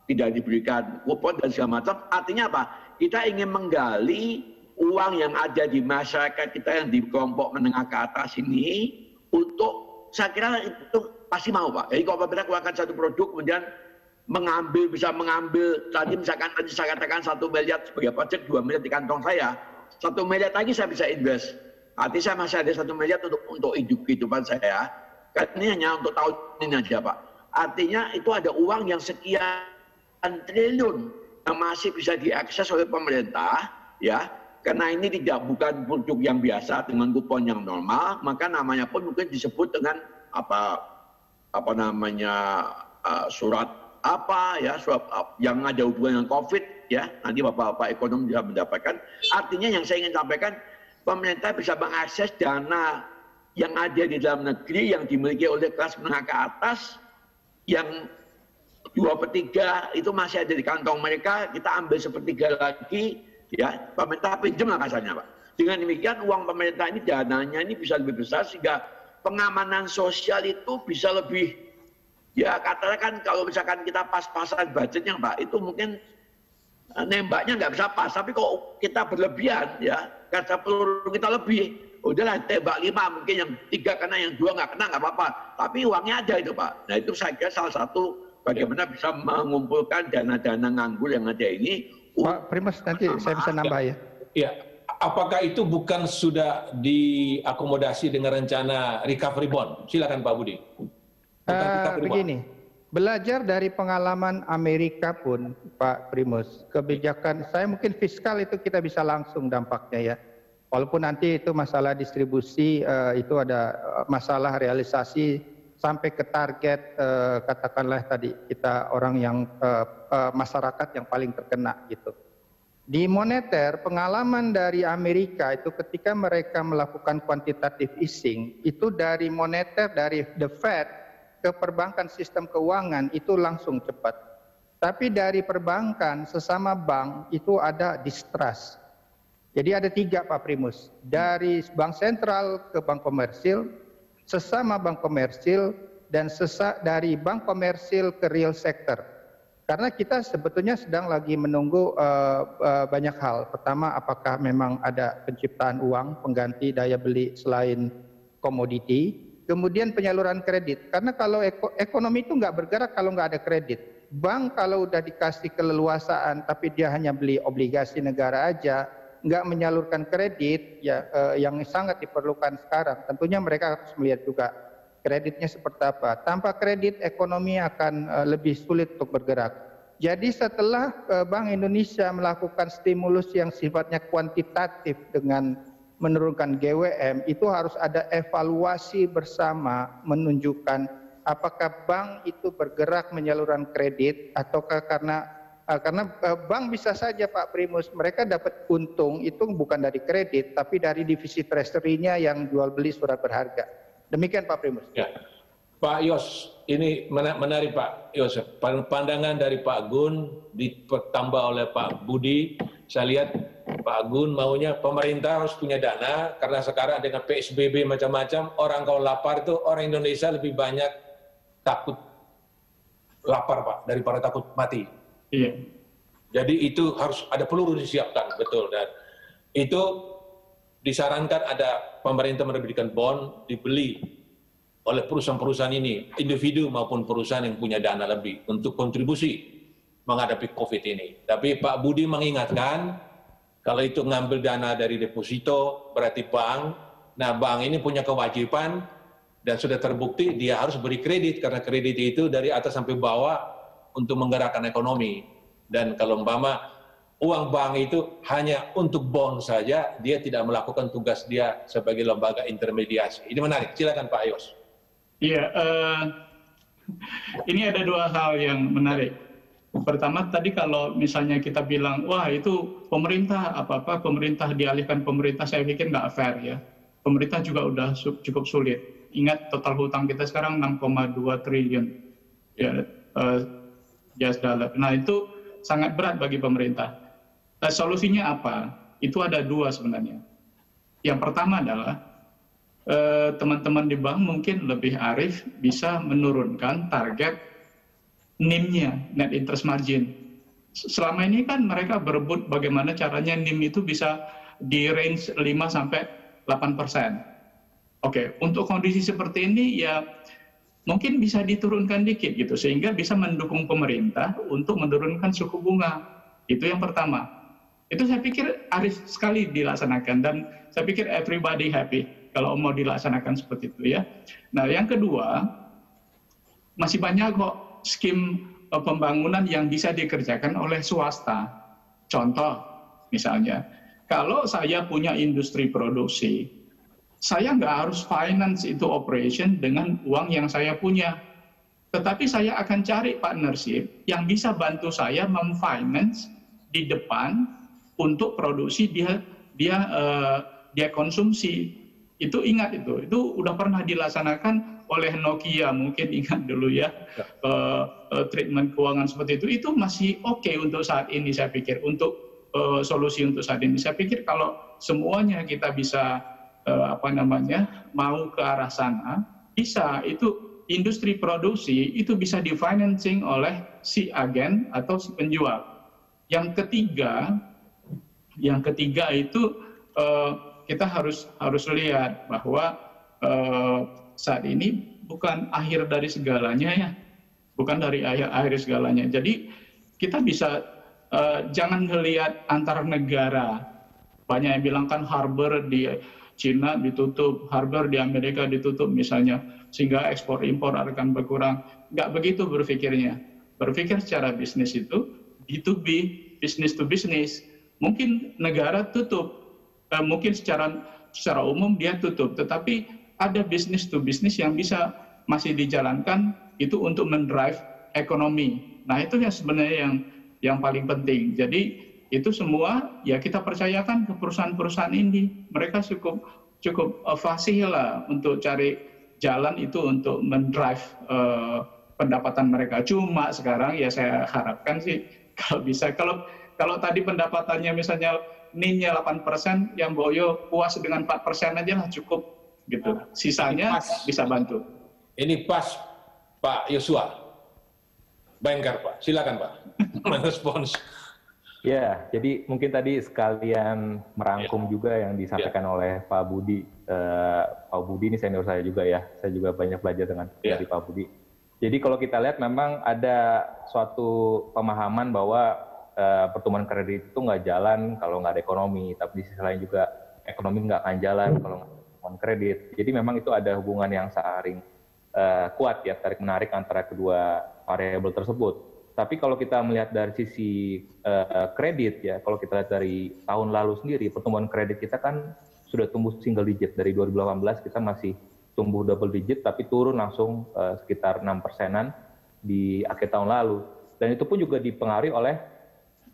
tidak diberikan kupon dan segala macam. Artinya apa? Kita ingin menggali uang yang ada di masyarakat kita yang di kelompok menengah ke atas ini untuk, saya kira itu pasti mau Pak. Jadi kalau pemerintah keluarkan satu produk kemudian bisa mengambil tadi misalkan tadi saya katakan 1 miliar sebagai pajak, 2 miliar di kantong saya, 1 miliar lagi saya bisa invest. Artinya saya masih ada 1 miliar untuk kehidupan saya. Kan ini hanya untuk tahun ini aja Pak. Artinya itu ada uang yang sekian triliun yang masih bisa diakses oleh pemerintah, ya, karena ini bukan produk yang biasa dengan kupon yang normal, maka namanya pun mungkin disebut dengan apa namanya surat apa ya, surat yang ada hubungan dengan COVID, ya, nanti bapak-bapak ekonomi bisa mendapatkan. Artinya yang saya ingin sampaikan, pemerintah bisa mengakses dana yang ada di dalam negeri yang dimiliki oleh kelas menengah ke atas, yang 2/3 itu masih ada di kantong mereka, kita ambil 1/3 lagi, ya, pemerintah pinjam lah kasarnya Pak. Dengan demikian uang pemerintah ini dananya ini bisa lebih besar sehingga pengamanan sosial itu bisa lebih, ya katakan kalau misalkan kita pas-pasan budgetnya Pak, itu mungkin nembaknya nggak bisa pas, tapi kalau kita berlebihan ya, karena peluru kita lebih, udahlah tembak 5 mungkin yang 3 kena, yang 2 nggak kena nggak apa-apa, tapi uangnya ada itu Pak. Nah itu saya kira salah satu bagaimana bisa mengumpulkan dana-dana nganggur yang ada ini. Pak Primus, nanti saya bisa nambah ya. Iya, apakah itu bukan sudah diakomodasi dengan rencana recovery bond? Silakan Pak Budi. Begini, belajar dari pengalaman Amerika pun Pak Primus, kebijakan saya mungkin fiskal itu kita bisa langsung dampaknya ya. Walaupun nanti itu masalah distribusi, itu ada masalah realisasi sampai ke target, katakanlah tadi kita orang yang masyarakat yang paling terkena gitu. Di moneter, pengalaman dari Amerika itu ketika mereka melakukan quantitative easing, itu dari moneter, dari the Fed ke perbankan sistem keuangan itu langsung cepat. Tapi dari perbankan sesama bank itu ada distrust. Jadi ada 3 Pak Primus, dari bank sentral ke bank komersil, sesama bank komersil, dan dari bank komersil ke real sector. Karena kita sebetulnya sedang lagi menunggu banyak hal. Pertama, apakah memang ada penciptaan uang pengganti daya beli selain komoditi. Kemudian penyaluran kredit. Karena kalau ekonomi itu nggak bergerak kalau nggak ada kredit. Bank kalau udah dikasih keleluasaan tapi dia hanya beli obligasi negara aja, nggak menyalurkan kredit ya, yang sangat diperlukan sekarang. Tentunya mereka harus melihat juga kreditnya seperti apa. Tanpa kredit ekonomi akan lebih sulit untuk bergerak. Jadi setelah Bank Indonesia melakukan stimulus yang sifatnya kuantitatif dengan menurunkan GWM, itu harus ada evaluasi bersama menunjukkan apakah bank itu bergerak menyalurkan kredit ataukah karena Karena bank bisa saja Pak Primus, mereka dapat untung itu bukan dari kredit, tapi dari divisi treasury-nya yang jual beli surat berharga. Demikian Pak Primus. Ya. Pak Yos, ini menarik Pak Yos. Pandangan dari Pak Gun ditambah oleh Pak Budi. Saya lihat Pak Gun maunya pemerintah harus punya dana, karena sekarang dengan PSBB macam-macam, orang kalau lapar itu orang Indonesia lebih banyak takut lapar Pak daripada takut mati. Iya. Jadi itu harus ada peluru disiapkan, betul. Dan itu disarankan ada pemerintah menerbitkan bond dibeli oleh perusahaan-perusahaan ini, individu maupun perusahaan yang punya dana lebih untuk kontribusi menghadapi COVID ini. Tapi Pak Budi mengingatkan, kalau itu ngambil dana dari deposito, berarti bank. Nah, bank ini punya kewajiban dan sudah terbukti dia harus beri kredit, karena kredit itu dari atas sampai bawah untuk menggerakkan ekonomi. Dan kalau umpama uang bank itu hanya untuk bond saja, dia tidak melakukan tugas dia sebagai lembaga intermediasi. Ini menarik. Silakan Pak Yos. Iya, ini ada dua hal yang menarik. Pertama tadi kalau misalnya kita bilang, wah itu pemerintah apa-apa, pemerintah dialihkan pemerintah, saya pikir nggak fair ya. Pemerintah juga udah cukup sulit. Ingat total hutang kita sekarang 6,2 triliun ya, US dollar. Nah itu sangat berat bagi pemerintah. Solusinya apa? Itu ada dua sebenarnya. Yang pertama adalah teman-teman di bank mungkin lebih arif bisa menurunkan target NIM-nya, net interest margin. Selama ini kan mereka berebut bagaimana caranya NIM itu bisa di range 5-8%. Oke, untuk kondisi seperti ini ya mungkin bisa diturunkan dikit gitu, sehingga bisa mendukung pemerintah untuk menurunkan suku bunga. Itu yang pertama. Itu saya pikir arif sekali dilaksanakan, dan saya pikir everybody happy kalau mau dilaksanakan seperti itu ya. Nah yang kedua, masih banyak kok skim pembangunan yang bisa dikerjakan oleh swasta. Contoh misalnya, kalau saya punya industri produksi, saya nggak harus finance itu operation dengan uang yang saya punya. Tetapi saya akan cari partnership yang bisa bantu saya memfinance di depan untuk produksi dia konsumsi. Itu ingat itu udah pernah dilaksanakan oleh Nokia, mungkin ingat dulu ya, treatment keuangan seperti itu masih oke untuk saat ini saya pikir, untuk solusi untuk saat ini. Saya pikir kalau semuanya kita bisa mau ke arah sana, bisa, itu industri produksi itu bisa di-financing oleh si agen atau si penjual. Yang ketiga itu kita harus lihat bahwa saat ini bukan akhir dari segalanya ya, bukan dari akhir segalanya. Jadi kita bisa jangan melihat antar negara. Banyak yang bilang kan harbor di Cina ditutup, harbor di Amerika ditutup misalnya, sehingga ekspor impor akan berkurang. Nggak begitu berpikirnya. Berpikir secara bisnis itu B2B, business to business. Mungkin negara tutup, mungkin secara umum dia tutup, tetapi ada business to business yang bisa masih dijalankan itu untuk mendrive ekonomi. Nah itu yang sebenarnya yang paling penting. Jadi itu semua ya kita percayakan ke perusahaan-perusahaan ini. Mereka cukup fasih lah untuk cari jalan itu untuk mendrive pendapatan mereka. Cuma sekarang ya saya harapkan sih kalau bisa, kalau tadi pendapatannya misalnya NIM-nya 8%, yang Boyo puas dengan 4% aja lah cukup gitu. Sisanya bisa bantu. Ini pas Pak Yosua. Bengkar Pak, silakan Pak merespons. Ya, jadi mungkin tadi sekalian merangkum juga yang disampaikan oleh Pak Budi. Pak Budi ini senior saya juga ya, saya juga banyak belajar dari Pak Budi. Jadi kalau kita lihat memang ada suatu pemahaman bahwa pertumbuhan kredit itu nggak jalan kalau nggak ada ekonomi, tapi di sisi lain juga ekonomi nggak akan jalan kalau nggak ada pertumbuhan kredit. Jadi memang itu ada hubungan yang saling kuat ya, tarik-menarik antara kedua variabel tersebut. Tapi kalau kita melihat dari sisi kredit ya, kalau kita lihat dari tahun lalu sendiri, pertumbuhan kredit kita kan sudah tumbuh single digit. Dari 2018 kita masih tumbuh double digit, tapi turun langsung sekitar 6%-an di akhir tahun lalu. Dan itu pun juga dipengaruhi oleh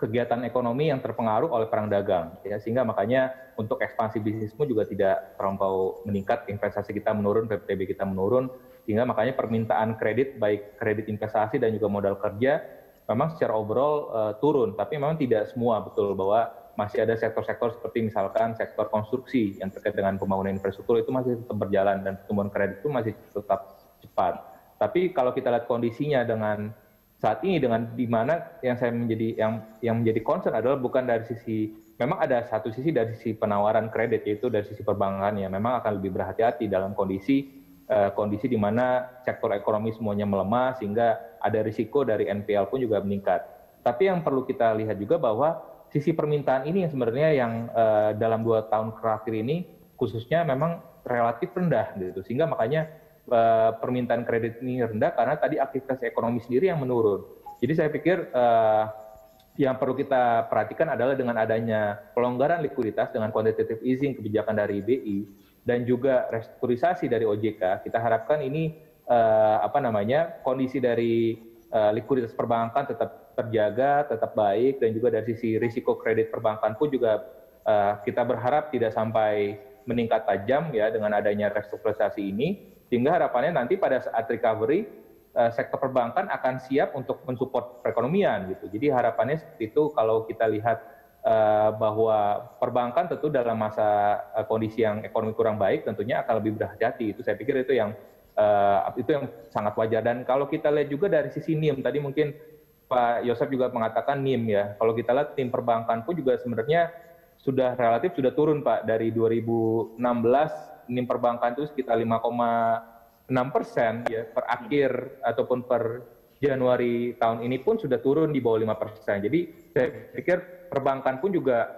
kegiatan ekonomi yang terpengaruh oleh perang dagang, ya, sehingga makanya untuk ekspansi bisnis pun juga tidak terlampau meningkat, investasi kita menurun, PDB kita menurun, sehingga makanya permintaan kredit, baik kredit investasi dan juga modal kerja, memang secara overall turun, tapi memang tidak semua, betul, bahwa masih ada sektor-sektor seperti misalkan sektor konstruksi yang terkait dengan pembangunan infrastruktur itu masih tetap berjalan dan pertumbuhan kredit itu masih tetap cepat. Tapi kalau kita lihat kondisinya dengan saat ini, dengan di mana yang menjadi concern adalah bukan dari sisi, memang ada satu sisi dari sisi penawaran kredit, yaitu dari sisi perbankan yang memang akan lebih berhati-hati dalam kondisi di mana sektor ekonomi semuanya melemah sehingga ada risiko dari NPL pun juga meningkat. Tapi yang perlu kita lihat juga bahwa sisi permintaan ini yang sebenarnya yang dalam 2 tahun terakhir ini khususnya memang relatif rendah gitu, sehingga makanya permintaan kredit ini rendah karena tadi aktivitas ekonomi sendiri yang menurun. Jadi saya pikir yang perlu kita perhatikan adalah dengan adanya pelonggaran likuiditas dengan quantitative easing kebijakan dari BI dan juga restrukturisasi dari OJK, kita harapkan ini kondisi dari likuiditas perbankan tetap terjaga, tetap baik, dan juga dari sisi risiko kredit perbankan pun juga kita berharap tidak sampai meningkat tajam ya dengan adanya restrukturisasi ini, sehingga harapannya nanti pada saat recovery sektor perbankan akan siap untuk mensupport perekonomian gitu. Jadi harapannya seperti itu kalau kita lihat bahwa perbankan tentu dalam masa kondisi yang ekonomi kurang baik tentunya akan lebih berhati-hati. Itu saya pikir itu yang sangat wajar. Dan kalau kita lihat juga dari sisi NIM, tadi mungkin Pak Yosef juga mengatakan NIM ya. Kalau kita lihat tim perbankan pun juga sebenarnya sudah relatif sudah turun Pak, dari 2016 NIM perbankan itu sekitar 5,6% ya per akhir ataupun per Januari tahun ini pun sudah turun di bawah 5%. Jadi saya pikir perbankan pun juga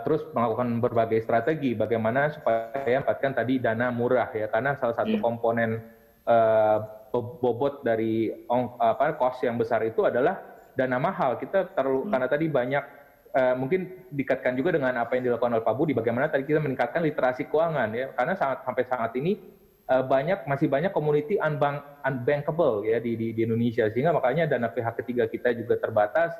terus melakukan berbagai strategi bagaimana supaya mendapatkan tadi dana murah ya, karena salah satu komponen bobot dari cost yang besar itu adalah dana mahal. Kita karena tadi banyak mungkin dikaitkan juga dengan apa yang dilakukan oleh Pak Budi, bagaimana tadi kita meningkatkan literasi keuangan ya, karena sampai saat ini masih banyak community unbankable ya di Indonesia, sehingga makanya dana pihak ketiga kita juga terbatas,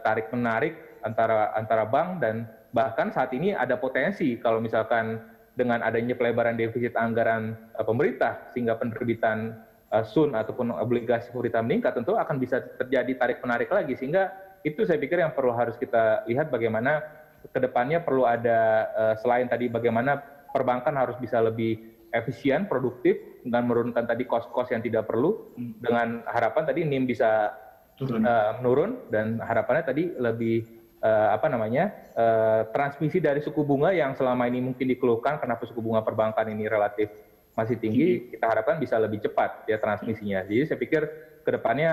tarik menarik antara bank, dan bahkan saat ini ada potensi kalau misalkan dengan adanya pelebaran defisit anggaran pemerintah sehingga penerbitan SUN ataupun obligasi pemerintah meningkat, tentu akan bisa terjadi tarik menarik lagi, sehingga itu saya pikir yang harus kita lihat bagaimana kedepannya perlu ada selain tadi bagaimana perbankan harus bisa lebih efisien, produktif dengan menurunkan tadi cost-cost yang tidak perlu, dengan harapan tadi NIM bisa menurun, dan harapannya tadi lebih transmisi dari suku bunga yang selama ini mungkin dikeluhkan kenapa suku bunga perbankan ini relatif masih tinggi, kita harapkan bisa lebih cepat ya transmisinya. Jadi saya pikir kedepannya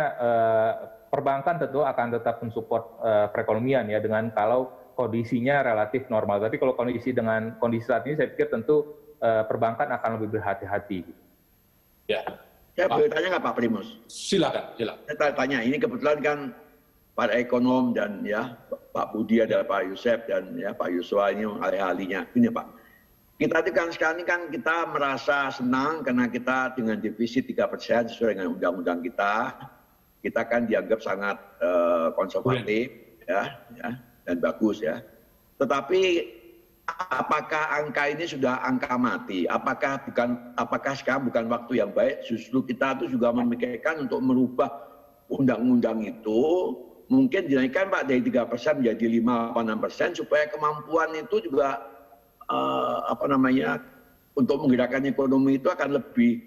perbankan tentu akan tetap mensupport perekonomian ya dengan kalau kondisinya relatif normal. Tapi kalau dengan kondisi saat ini saya pikir tentu perbankan akan lebih berhati-hati. Ya. Saya boleh tanya nggak Pak Primus? Silakan. Saya tanya, ini kebetulan kan para ekonom dan ya Pak Budi, ada Pak Yosef dan ya Pak Yosua ini ahli-ahlinya. Ini Pak, kita itu kan sekarang ini kan kita merasa senang karena kita dengan defisit 3% sesuai dengan undang-undang kita kan dianggap sangat konservatif ya dan bagus ya. Tetapi apakah angka ini sudah angka mati? Apakah sekarang bukan waktu yang baik? Justru kita itu juga memikirkan untuk merubah undang-undang itu, mungkin dinaikkan Pak dari 3% menjadi 5-6% supaya kemampuan itu juga untuk menggerakkan ekonomi itu akan lebih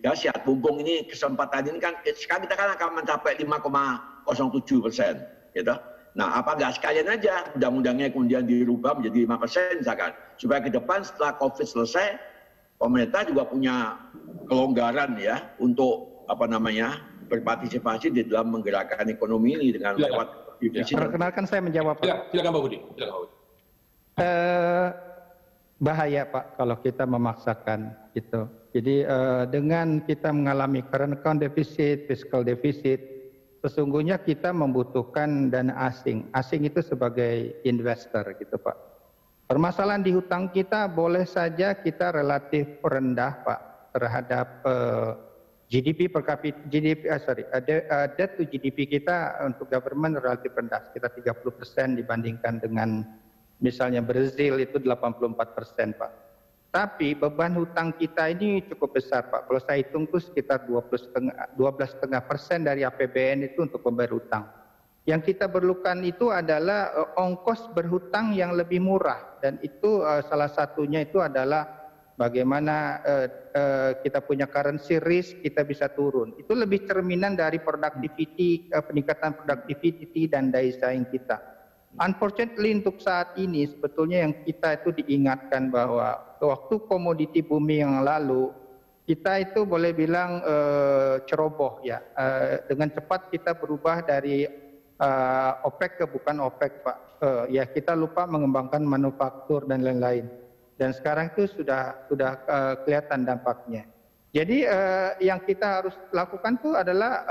dahsyat. Mumpung ini kesempatan ini kan sekarang kita kan akan mencapai 5,07%, gitu. Nah, apa nggak sekalian aja undang-undangnya kemudian dirubah menjadi 5% misalkan, supaya ke depan setelah COVID selesai, pemerintah juga punya kelonggaran ya untuk berpartisipasi di dalam menggerakkan ekonomi ini dengan lewat divisi. Perkenalkan saya menjawab. Silakan Pak Budi. Bahaya Pak kalau kita memaksakan itu. Jadi dengan kita mengalami current account deficit, fiscal deficit, sesungguhnya kita membutuhkan dana asing. Asing itu sebagai investor gitu Pak. Permasalahan di hutang kita boleh saja kita relatif rendah Pak terhadap GDP per kapita, debt to GDP kita untuk government relatif rendah, sekitar 30% dibandingkan dengan misalnya Brazil itu 84%, Pak. Tapi beban hutang kita ini cukup besar, Pak. Kalau saya hitung itu sekitar 12,5% dari APBN itu untuk membayar hutang. Yang kita perlukan itu adalah ongkos berhutang yang lebih murah, dan itu salah satunya itu adalah bagaimana kita punya currency risk kita bisa turun. Itu lebih cerminan dari productivity, peningkatan productivity dan daya saing kita. Unfortunately untuk saat ini sebetulnya yang kita itu diingatkan bahwa waktu komoditi bumi yang lalu kita itu boleh bilang ceroboh ya. Dengan cepat kita berubah dari OPEC ke bukan OPEC, Pak. Ya kita lupa mengembangkan manufaktur dan lain-lain. Dan sekarang itu sudah kelihatan dampaknya. Jadi yang kita harus lakukan itu adalah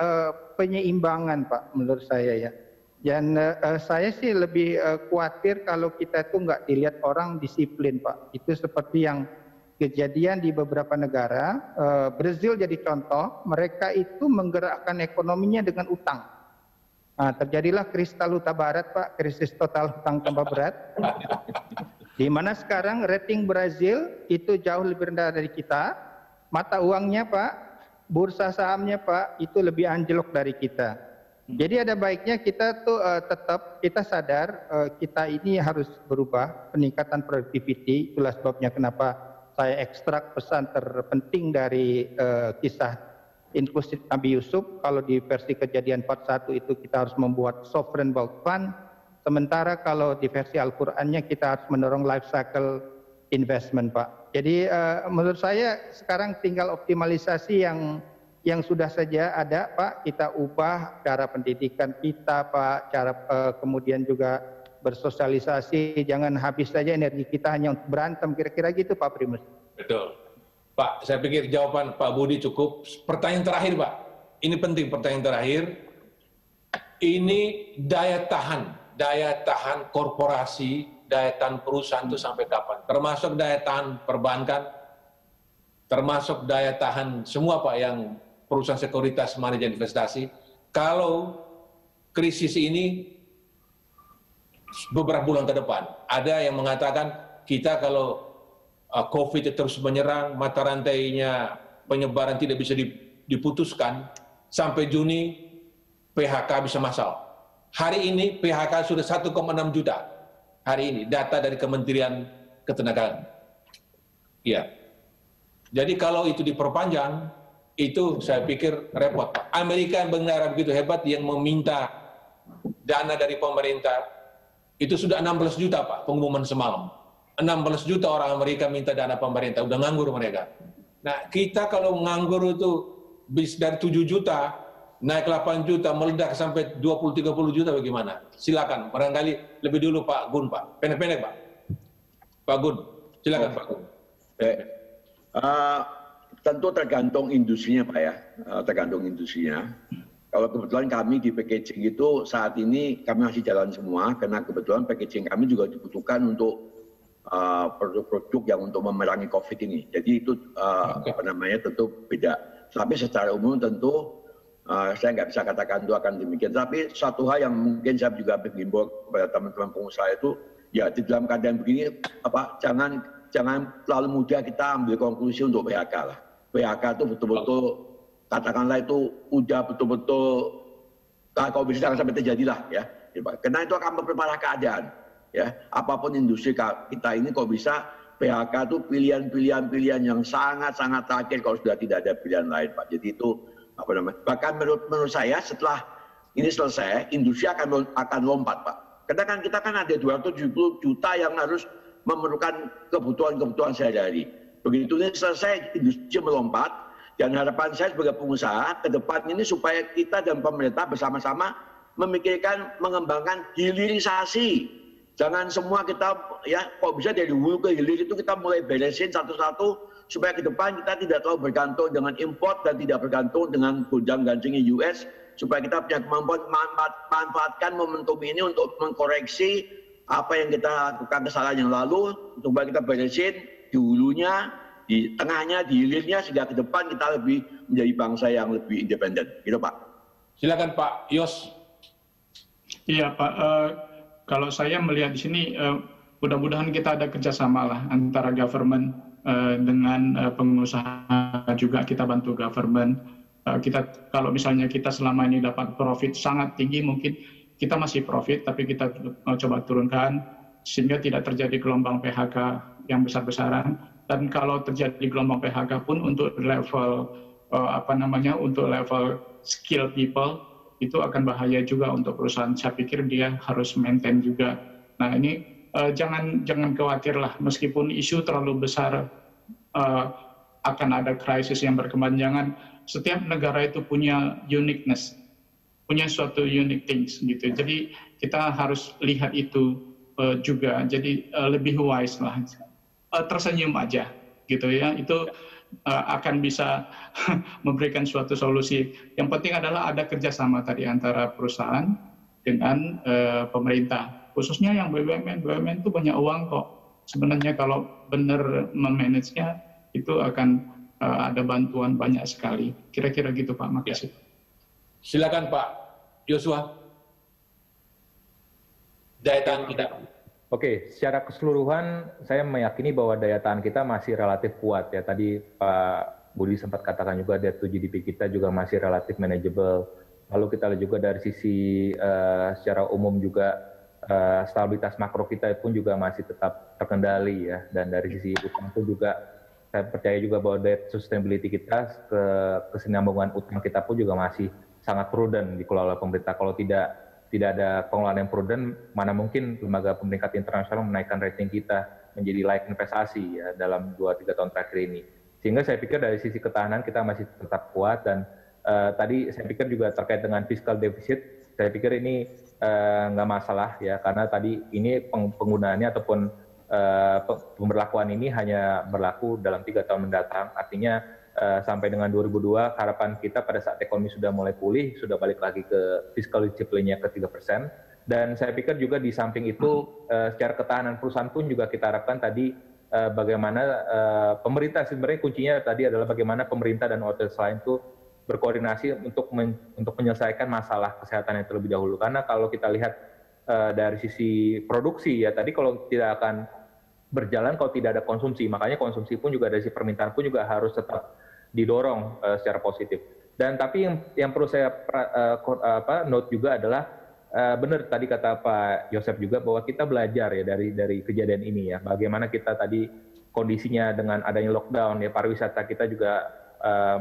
penyeimbangan, Pak, menurut saya ya. Dan saya sih lebih khawatir kalau kita itu nggak dilihat orang disiplin, Pak. Itu seperti yang kejadian di beberapa negara. Brazil jadi contoh, mereka itu menggerakkan ekonominya dengan utang. Nah, terjadilah krisis Huta Barat, Pak, krisis total hutang tambah berat. Di mana sekarang rating Brazil itu jauh lebih rendah dari kita, mata uangnya, Pak, bursa sahamnya, Pak, itu lebih anjlok dari kita. Jadi ada baiknya kita tuh tetap kita sadar kita ini harus berubah, peningkatan productivity. Itulah sebabnya kenapa saya ekstrak pesan terpenting dari kisah inklusif Nabi Yusuf. Kalau di versi Kejadian 41 itu kita harus membuat sovereign wealth fund. Sementara kalau di versi Al-Qur'annya kita harus mendorong life cycle investment, Pak. Jadi menurut saya sekarang tinggal optimalisasi yang sudah saja ada, Pak. Kita ubah cara pendidikan kita, Pak. Cara kemudian juga bersosialisasi. Jangan habis saja energi kita hanya untuk berantem. Kira-kira gitu, Pak Primus. Betul. Pak, saya pikir jawaban Pak Budi cukup. Pertanyaan terakhir, Pak. Ini penting, pertanyaan terakhir. Ini daya tahan korporasi, daya tahan perusahaan itu sampai kapan? Termasuk daya tahan perbankan, termasuk daya tahan semua, Pak, yang perusahaan sekuritas manajer investasi. Kalau krisis ini beberapa bulan ke depan, ada yang mengatakan kita kalau COVID terus menyerang, mata rantainya penyebaran tidak bisa diputuskan, sampai Juni PHK bisa massal. Hari ini PHK sudah 1,6 juta. Hari ini data dari Kementerian Ketenagaan. Iya. Jadi kalau itu diperpanjang, itu saya pikir repot. Amerika yang benar begitu hebat yang meminta dana dari pemerintah, itu sudah 16 juta, Pak, pengumuman semalam. 16 juta orang Amerika minta dana pemerintah, udah nganggur mereka. Nah, kita kalau nganggur itu bis dari 7 juta, naik 8 juta, meledak sampai 20-30 juta bagaimana? Silakan, barangkali lebih dulu Pak Gun, Pak. Pendek-pendek, Pak. Pak Gun, silakan Pak Gun. Tentu tergantung industrinya, Pak ya. Tergantung industrinya. Kalau kebetulan kami di packaging itu saat ini kami masih jalan semua, karena kebetulan packaging kami juga dibutuhkan untuk produk-produk yang untuk memerangi COVID ini. Jadi itu tentu beda. Tapi secara umum tentu saya nggak bisa katakan itu akan demikian. Tapi suatu hal yang mungkin saya juga menghimbau kepada teman-teman pengusaha itu, ya di dalam keadaan begini, jangan terlalu mudah kita ambil konklusi untuk PHK lah. PHK itu betul-betul katakanlah itu udah betul-betul kalau bisa jangan sampai terjadi lah ya. Karena itu akan memperparah keadaan. Ya, apapun industri kita ini kok bisa PHK itu pilihan yang sangat-sangat terakhir kalau sudah tidak ada pilihan lain, Pak. Jadi itu bahkan menurut saya setelah ini selesai industri akan lompat, Pak. Karena kan kita kan ada 270 juta yang harus memerlukan kebutuhan sehari-hari. Begitu ini selesai industri melompat, dan harapan saya sebagai pengusaha ke depan ini supaya kita dan pemerintah bersama-sama memikirkan mengembangkan hilirisasi. Jangan semua kita ya kok bisa dari hulu ke hilir itu kita mulai beresin satu-satu supaya ke depan kita tidak terlalu bergantung dengan import dan tidak bergantung dengan gonjang-ganjingnya US, supaya kita punya kemampuan manfaatkan momentum ini untuk mengkoreksi apa yang kita lakukan kesalahan yang lalu, supaya kita beresin di hulunya, di tengahnya, di hilirnya, sehingga ke depan kita lebih menjadi bangsa yang lebih independen. Gitu Pak. Silakan Pak Yos. Iya Pak, kalau saya melihat di sini mudah-mudahan kita ada kerjasama lah antara government dengan pengusaha juga, kita bantu government. Kalau misalnya kita selama ini dapat profit sangat tinggi, mungkin kita masih profit tapi kita coba turunkan sehingga tidak terjadi gelombang PHK yang besar-besaran. Dan kalau terjadi gelombang PHK pun untuk level untuk level skill people itu akan bahaya juga untuk perusahaan. Saya pikir dia harus maintain juga. Nah ini jangan khawatir lah, meskipun isu terlalu besar akan ada krisis yang berkepanjangan. Setiap negara itu punya uniqueness, punya suatu unique things gitu. Jadi kita harus lihat itu juga. Jadi lebih wise lah, tersenyum aja gitu ya. Itu akan bisa memberikan suatu solusi. Yang penting adalah ada kerjasama tadi antara perusahaan dengan pemerintah. Khususnya yang BUMN itu banyak uang kok. Sebenarnya kalau benar memanagenya itu akan ada bantuan banyak sekali. Kira-kira gitu Pak, makasih. Silakan Pak Yosua. Daya tahan kita. Oke, secara keseluruhan saya meyakini bahwa daya tahan kita masih relatif kuat ya. Tadi Pak Budi sempat katakan juga debt to GDP kita juga masih relatif manageable. Lalu kita lihat juga dari sisi secara umum juga stabilitas makro kita pun juga masih tetap terkendali ya. Dan dari sisi utang pun juga saya percaya juga bahwa debt sustainability kita, kesinambungan utang kita pun juga masih sangat prudent dikelola pemerintah. Kalau tidak ada pengelolaan yang prudent, mana mungkin lembaga pemeringkat internasional menaikkan rating kita menjadi layak investasi ya dalam 2-3 tahun terakhir ini. Sehingga saya pikir dari sisi ketahanan kita masih tetap kuat. Dan tadi saya pikir juga terkait dengan fiscal deficit, saya pikir ini nggak masalah ya, karena tadi ini penggunaannya ataupun pemberlakuan ini hanya berlaku dalam 3 tahun mendatang. Artinya sampai dengan 2002 harapan kita pada saat ekonomi sudah mulai pulih, sudah balik lagi ke fiscal discipline-nya ke 3%. Dan saya pikir juga di samping itu secara ketahanan perusahaan pun juga kita harapkan tadi bagaimana pemerintah, sebenarnya kuncinya tadi adalah bagaimana pemerintah dan otoritas lain itu berkoordinasi untuk menyelesaikan masalah kesehatan yang terlebih dahulu. Karena kalau kita lihat dari sisi produksi ya tadi, kalau tidak akan berjalan kalau tidak ada konsumsi, makanya konsumsi pun juga dari sisi permintaan pun juga harus tetap didorong secara positif. Dan tapi yang perlu saya note juga adalah benar tadi kata Pak Yosef juga bahwa kita belajar ya dari kejadian ini ya, bagaimana kita tadi kondisinya dengan adanya lockdown ya, pariwisata kita juga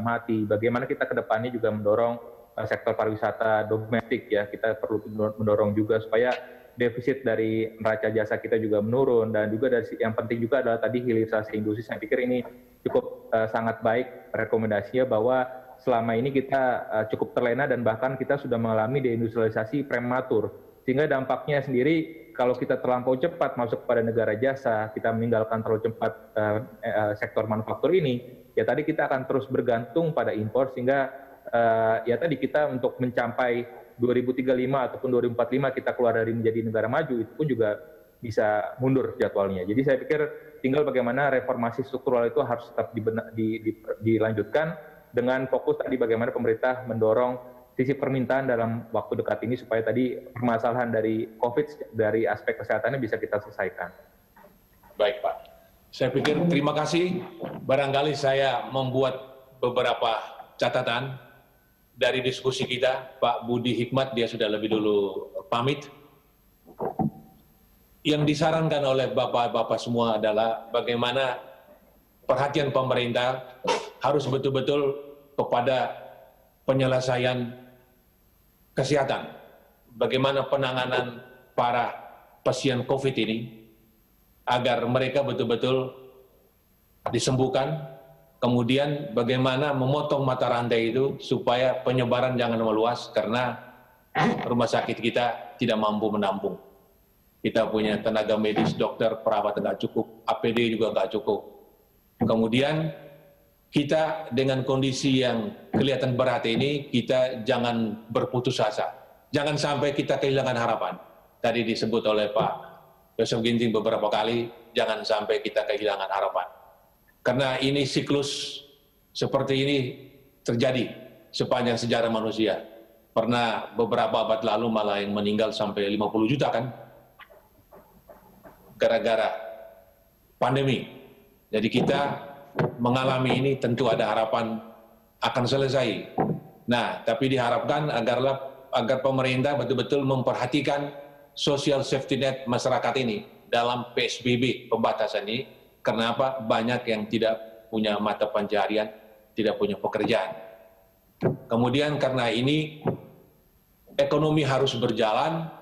mati, bagaimana kita ke depannya juga mendorong sektor pariwisata domestik ya, kita perlu mendorong juga supaya defisit dari neraca jasa kita juga menurun. Dan juga dari yang penting juga adalah tadi hilirisasi industri. Saya pikir ini cukup sangat baik rekomendasinya, bahwa selama ini kita cukup terlena dan bahkan kita sudah mengalami deindustrialisasi prematur, sehingga dampaknya sendiri kalau kita terlampau cepat masuk pada negara jasa, kita meninggalkan terlalu cepat sektor manufaktur ini, ya tadi kita akan terus bergantung pada impor, sehingga ya tadi kita untuk mencapai 2035 ataupun 2045 kita keluar dari menjadi negara maju, itu pun juga bisa mundur jadwalnya. Jadi saya pikir tinggal bagaimana reformasi struktural itu harus tetap dilanjutkan dengan fokus tadi bagaimana pemerintah mendorong sisi permintaan dalam waktu dekat ini supaya tadi permasalahan dari COVID dari aspek kesehatannya bisa kita selesaikan. Baik Pak, saya pikir terima kasih. Barangkali saya membuat beberapa catatan dari diskusi kita. Pak Budi Hikmat dia sudah lebih dulu pamit. Yang disarankan oleh Bapak-Bapak semua adalah bagaimana perhatian pemerintah harus betul-betul kepada penyelesaian kesehatan. Bagaimana penanganan para pasien COVID ini agar mereka betul-betul disembuhkan. Kemudian bagaimana memotong mata rantai itu supaya penyebaran jangan meluas, karena rumah sakit kita tidak mampu menampung. Kita punya tenaga medis, dokter, perawat nggak cukup, APD juga nggak cukup. Kemudian kita dengan kondisi yang kelihatan berat ini, kita jangan berputus asa. Jangan sampai kita kehilangan harapan. Tadi disebut oleh Pak Yosef Ginting beberapa kali, jangan sampai kita kehilangan harapan. Karena ini siklus seperti ini terjadi sepanjang sejarah manusia. Pernah beberapa abad lalu malah yang meninggal sampai 50 juta kan, gara-gara pandemi. Jadi kita mengalami ini tentu ada harapan akan selesai. Nah, tapi diharapkan agar pemerintah betul-betul memperhatikan social safety net masyarakat ini dalam PSBB pembatasan ini. Karena apa? Banyak yang tidak punya mata pencaharian, tidak punya pekerjaan. Kemudian karena ini ekonomi harus berjalan,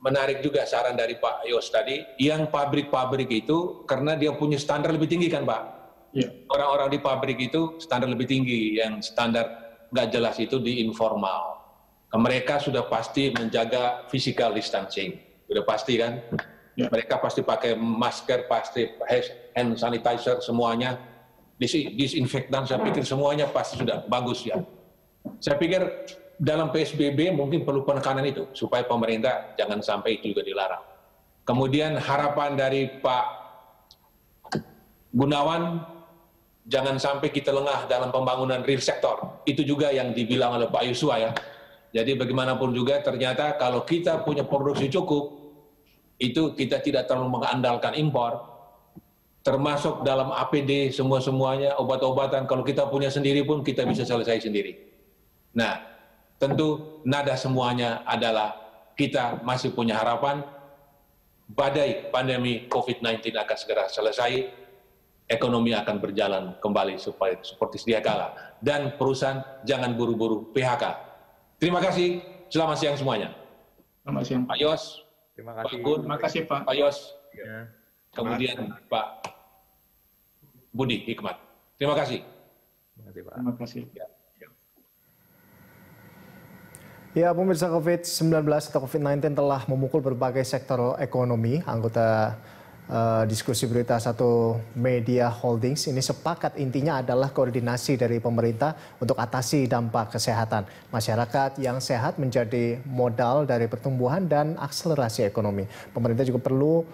menarik juga saran dari Pak Yos tadi, yang pabrik-pabrik itu karena dia punya standar lebih tinggi kan Pak? Ya. Orang-orang di pabrik itu standar lebih tinggi, yang standar nggak jelas itu di informal. Mereka sudah pasti menjaga physical distancing, sudah pasti kan? Ya. Mereka pasti pakai masker, pasti hand sanitizer, semuanya, disinfektan, saya pikir semuanya pasti sudah bagus ya. Saya pikir dalam PSBB mungkin perlu penekanan itu, supaya pemerintah jangan sampai itu juga dilarang. Kemudian harapan dari Pak Gunawan, jangan sampai kita lengah dalam pembangunan real sektor. Itu juga yang dibilang oleh Pak Yosua ya. Jadi bagaimanapun juga ternyata kalau kita punya produksi cukup, itu kita tidak terlalu mengandalkan impor, termasuk dalam APD semuanya, obat-obatan, kalau kita punya sendiri pun kita bisa selesai sendiri. Nah, tentu nada semuanya adalah kita masih punya harapan, badai pandemi COVID-19 akan segera selesai, ekonomi akan berjalan kembali supaya seperti sedia kala, dan perusahaan jangan buru-buru PHK. Terima kasih, selamat siang semuanya. Selamat siang. Pak Yos. Terima kasih. Pak Gun, Terima kasih Pak. Pak Yos, Ya. kemudian Pak Budi Hikmat. Terima kasih. Terima kasih Pak. Terima kasih. Ya, pemirsa, COVID-19 atau COVID-19 telah memukul berbagai sektor ekonomi. Anggota diskusi Berita Satu Media Holdings ini sepakat intinya adalah koordinasi dari pemerintah untuk atasi dampak kesehatan. Masyarakat yang sehat menjadi modal dari pertumbuhan dan akselerasi ekonomi. Pemerintah juga perlu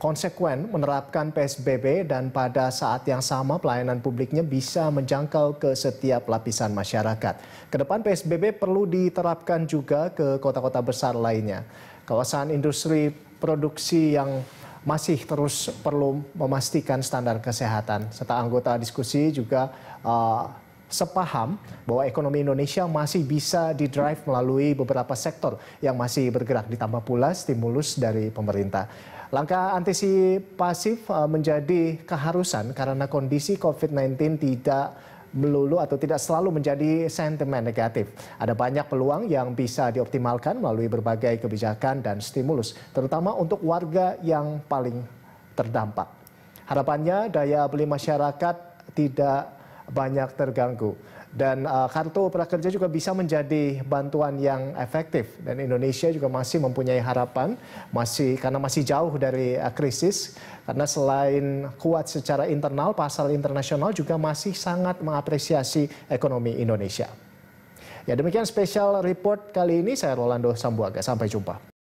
konsekuen menerapkan PSBB dan pada saat yang sama pelayanan publiknya bisa menjangkau ke setiap lapisan masyarakat. Kedepan PSBB perlu diterapkan juga ke kota-kota besar lainnya. Kawasan industri produksi yang masih terus perlu memastikan standar kesehatan. Serta anggota diskusi juga sepaham bahwa ekonomi Indonesia masih bisa didrive melalui beberapa sektor yang masih bergerak, ditambah pula stimulus dari pemerintah. Langkah antisipasif menjadi keharusan karena kondisi COVID-19 tidak melulu atau tidak selalu menjadi sentimen negatif. Ada banyak peluang yang bisa dioptimalkan melalui berbagai kebijakan dan stimulus, terutama untuk warga yang paling terdampak. Harapannya daya beli masyarakat tidak banyak terganggu. Dan kartu prakerja juga bisa menjadi bantuan yang efektif. Dan Indonesia juga masih mempunyai harapan, karena masih jauh dari krisis. Karena selain kuat secara internal, pasar internasional juga masih sangat mengapresiasi ekonomi Indonesia. Ya, demikian spesial report kali ini. Saya Rolando Sambuaga. Sampai jumpa.